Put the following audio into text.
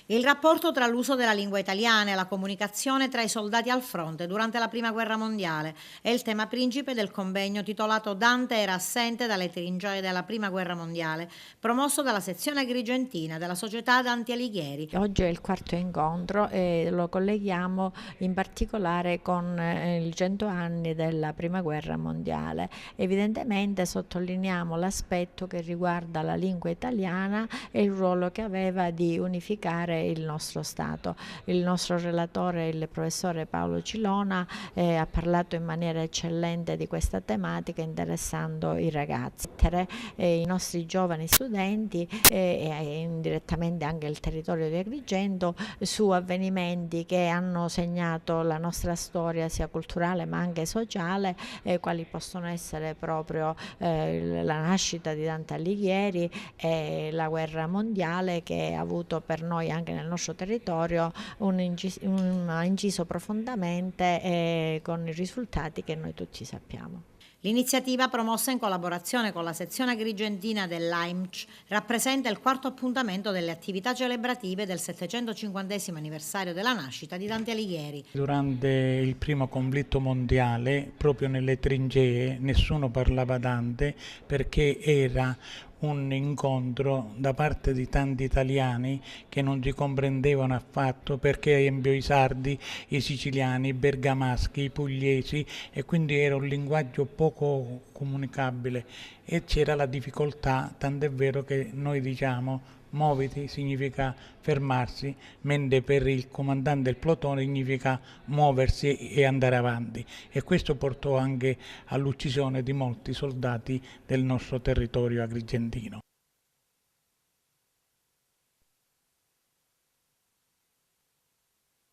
Il rapporto tra l'uso della lingua italiana e la comunicazione tra i soldati al fronte durante la Prima Guerra Mondiale è il tema principe del convegno titolato Dante era assente dalle trincee della Prima Guerra Mondiale, promosso dalla sezione agrigentina della Società Dante Alighieri. Oggi è il quarto incontro e lo colleghiamo in particolare con i 100 anni della Prima Guerra Mondiale. Evidentemente sottolineiamo l'aspetto che riguarda la lingua italiana e il ruolo che aveva di unificare il nostro Stato. Il nostro relatore, il professore Paolo Cilona, ha parlato in maniera eccellente di questa tematica interessando i ragazzi, i nostri giovani studenti e indirettamente anche il territorio di Agrigento su avvenimenti che hanno segnato la nostra storia sia culturale ma anche sociale, quali possono essere proprio la nascita di Dante Alighieri e la guerra mondiale, che ha avuto per noi anche nel nostro territorio ha inciso profondamente con i risultati che noi tutti sappiamo. L'iniziativa, promossa in collaborazione con la sezione agrigentina dell'AIMC, rappresenta il quarto appuntamento delle attività celebrative del 750° anniversario della nascita di Dante Alighieri. Durante il primo conflitto mondiale, proprio nelle trincee, nessuno parlava Dante perché era un incontro da parte di tanti italiani che non si comprendevano affatto, perché ad esempio i sardi, i siciliani, i bergamaschi, i pugliesi, e quindi era un linguaggio poco comunicabile e c'era la difficoltà, tant'è vero che noi diciamo muoviti significa fermarsi, mentre per il comandante del plotone significa muoversi e andare avanti, e questo portò anche all'uccisione di molti soldati del nostro territorio agrigentino.